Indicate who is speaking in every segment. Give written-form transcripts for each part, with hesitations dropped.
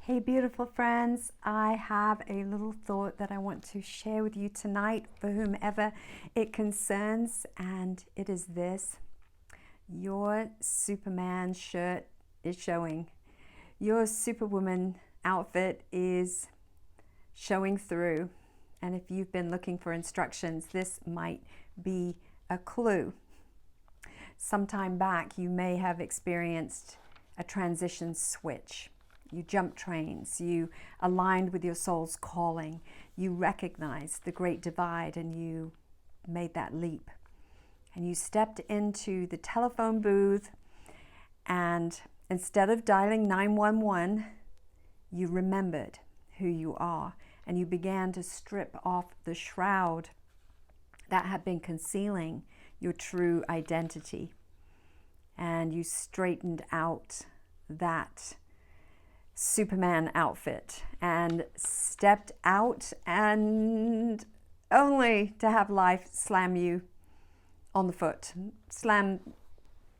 Speaker 1: Hey beautiful friends, I have a little thought that I want to share with you tonight for whomever it concerns, and it is this. Your Superman shirt is showing. Your Superwoman outfit is showing through. And if you've been looking for instructions, this might be a clue. Sometime back, you may have experienced a transition switch. You jumped trains, you aligned with your soul's calling, you recognized the great divide and you made that leap. And you stepped into the telephone booth, and instead of dialing 911, you remembered who you are and you began to strip off the shroud that had been concealing your true identity. And you straightened out that Superman outfit and stepped out, and only to have life slam you on the foot, slam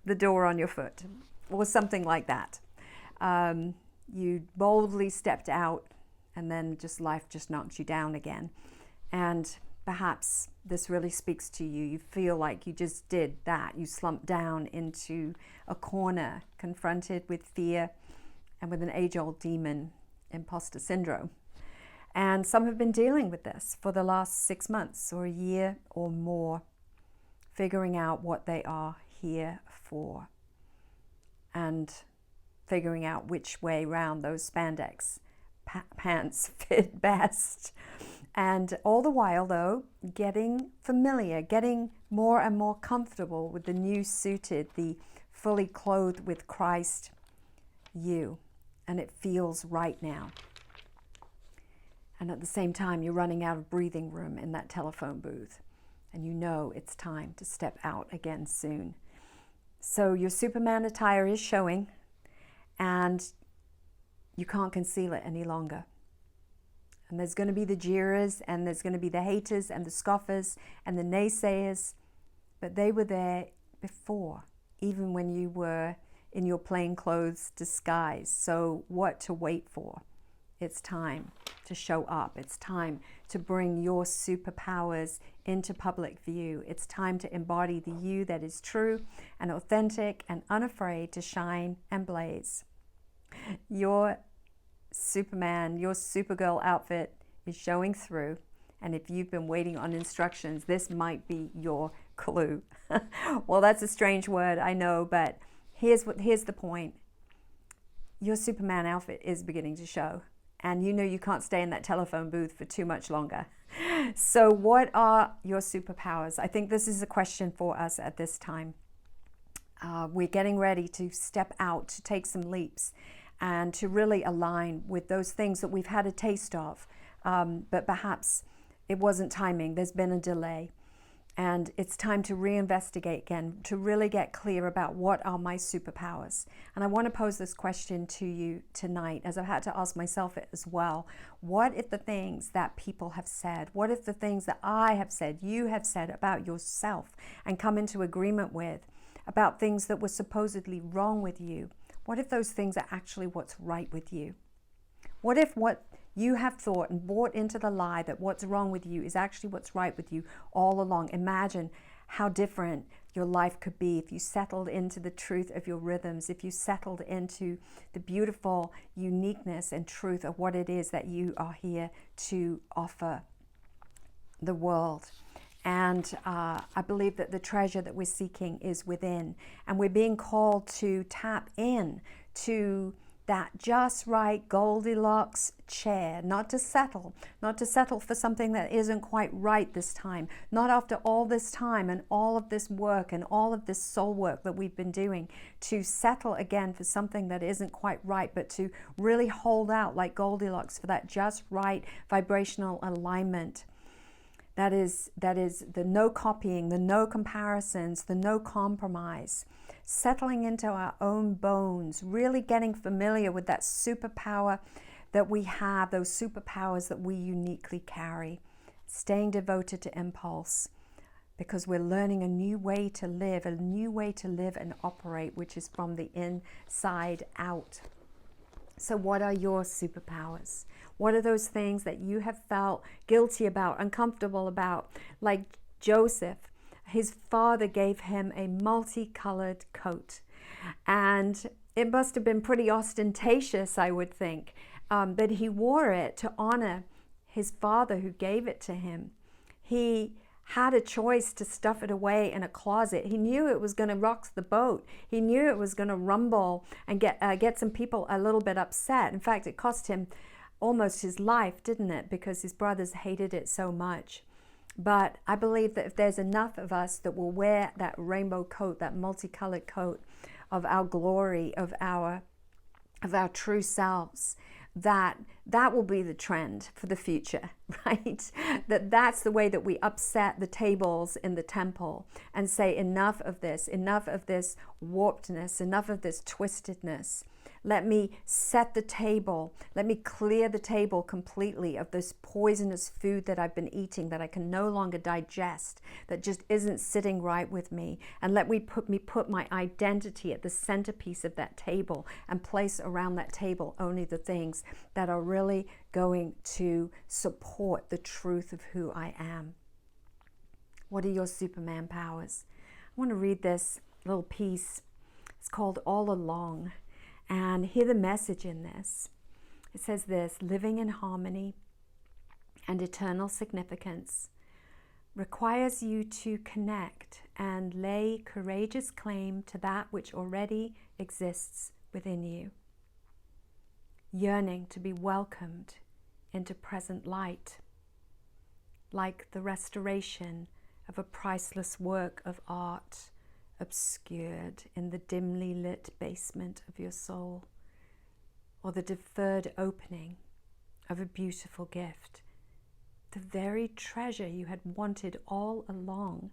Speaker 1: the door on your foot, or something like that. You boldly stepped out, and then life just knocked you down again. And perhaps this really speaks to you. You feel like you just did that. You slumped down into a corner, confronted with fear and with an age-old demon, imposter syndrome. And some have been dealing with this for the last 6 months or a year or more, figuring out what they are here for and figuring out which way round those spandex pants fit best. And all the while, though, getting familiar, getting more and more comfortable with the new suited, the fully clothed with Christ you. And it feels right now. And at the same time, you're running out of breathing room in that telephone booth. And you know it's time to step out again soon. So your Superman attire is showing, and you can't conceal it any longer. And there's going to be the jeerers, and there's going to be the haters, and the scoffers, and the naysayers. But they were there before, even when you were in your plainclothes disguise. So what to wait for? It's time to show up. It's time to bring your superpowers into public view. It's time to embody the you that is true and authentic and unafraid to shine and blaze. Your Superman, your Supergirl outfit is showing through. And if you've been waiting on instructions, this might be your clue. Well, that's a strange word, I know, but here's the point. Your Superman outfit is beginning to show. And you know you can't stay in that telephone booth for too much longer. So what are your superpowers? I think this is a question for us at this time. We're getting ready to step out, to take some leaps, and to really align with those things that we've had a taste of. But perhaps it wasn't timing. There's been a delay. And it's time to reinvestigate again, to really get clear about what are my superpowers. And I want to pose this question to you tonight, as I've had to ask myself it as well. What if the things that people have said, what if the things that I have said, you have said about yourself and come into agreement with, about things that were supposedly wrong with you, what if those things are actually what's right with you? What if what you have thought and bought into the lie that what's wrong with you is actually what's right with you all along? Imagine how different your life could be if you settled into the truth of your rhythms, if you settled into the beautiful uniqueness and truth of what it is that you are here to offer the world. And I believe that the treasure that we're seeking is within, and we're being called to tap in to that just right Goldilocks chair, not to settle for something that isn't quite right this time, not after all this time and all of this work and all of this soul work that we've been doing, to settle again for something that isn't quite right, but to really hold out like Goldilocks for that just right vibrational alignment. That is the no copying, the no comparisons, the no compromise. Settling into our own bones, really getting familiar with that superpower that we have, those superpowers that we uniquely carry. Staying devoted to impulse, because we're learning a new way to live and operate, which is from the inside out. So what are your superpowers? What are those things that you have felt guilty about, uncomfortable about? Like Joseph, his father gave him a multicolored coat. And it must have been pretty ostentatious, I would think, that he wore it to honor his father who gave it to him. He had a choice to stuff it away in a closet. He knew it was going to rock the boat. He knew it was going to rumble and get some people a little bit upset. In fact, it cost him almost his life, didn't it? Because his brothers hated it so much. But I believe that if there's enough of us that will wear that rainbow coat, that multicolored coat of our glory, of our true selves, that will be the trend for the future, right? That's the way that we upset the tables in the temple and say, enough of this warpedness, enough of this twistedness. Let me set the table. Let me clear the table completely of this poisonous food that I've been eating that I can no longer digest, that just isn't sitting right with me. And let me put my identity at the centerpiece of that table and place around that table only the things that are really going to support the truth of who I am. What are your Superman powers? I want to read this little piece. It's called All Along. And hear the message in this. It says this: living in harmony and eternal significance requires you to connect and lay courageous claim to that which already exists within you, yearning to be welcomed into present light, like the restoration of a priceless work of art obscured in the dimly lit basement of your soul, or the deferred opening of a beautiful gift, the very treasure you had wanted all along,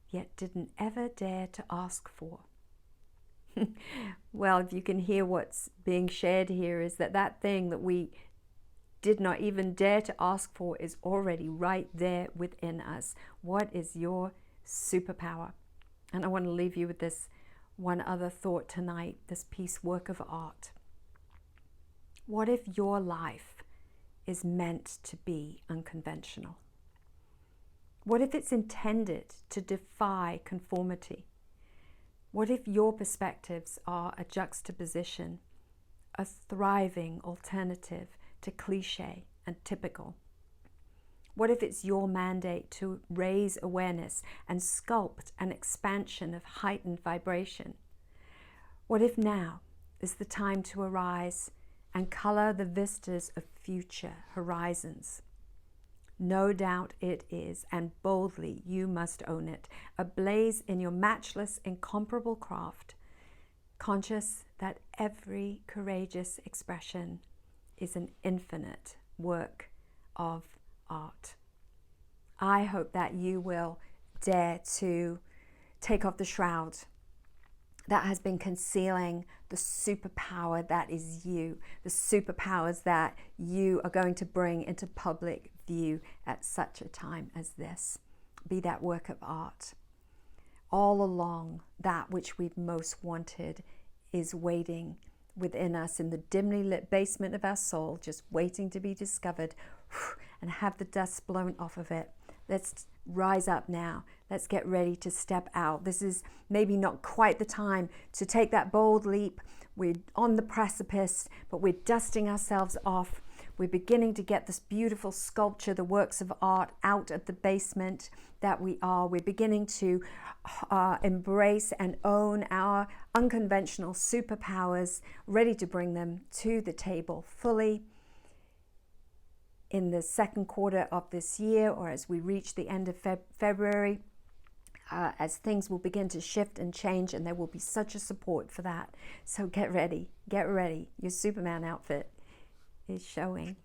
Speaker 1: yet didn't ever dare to ask for. Well, if you can hear what's being shared here, is that thing that we did not even dare to ask for is already right there within us. What is your superpower? And I want to leave you with this one other thought tonight, this piece, work of art. What if your life is meant to be unconventional? What if it's intended to defy conformity? What if your perspectives are a juxtaposition, a thriving alternative to cliche and typical? What if it's your mandate to raise awareness and sculpt an expansion of heightened vibration? What if now is the time to arise and color the vistas of future horizons? No doubt it is, and boldly you must own it, ablaze in your matchless, incomparable craft, conscious that every courageous expression is an infinite work of art. I hope that you will dare to take off the shroud that has been concealing the superpower that is you, the superpowers that you are going to bring into public view at such a time as this. Be that work of art. All along, that which we've most wanted is waiting within us in the dimly lit basement of our soul, just waiting to be discovered and have the dust blown off of it. Let's rise up now. Let's get ready to step out. This is maybe not quite the time to take that bold leap. We're on the precipice, but we're dusting ourselves off. We're beginning to get this beautiful sculpture, the works of art, out of the basement that we are. We're beginning to embrace and own our unconventional superpowers, ready to bring them to the table fully in the second quarter of this year, or as we reach the end of February, as things will begin to shift and change, and there will be such a support for that. So get ready, get ready. Your Superman outfit is showing.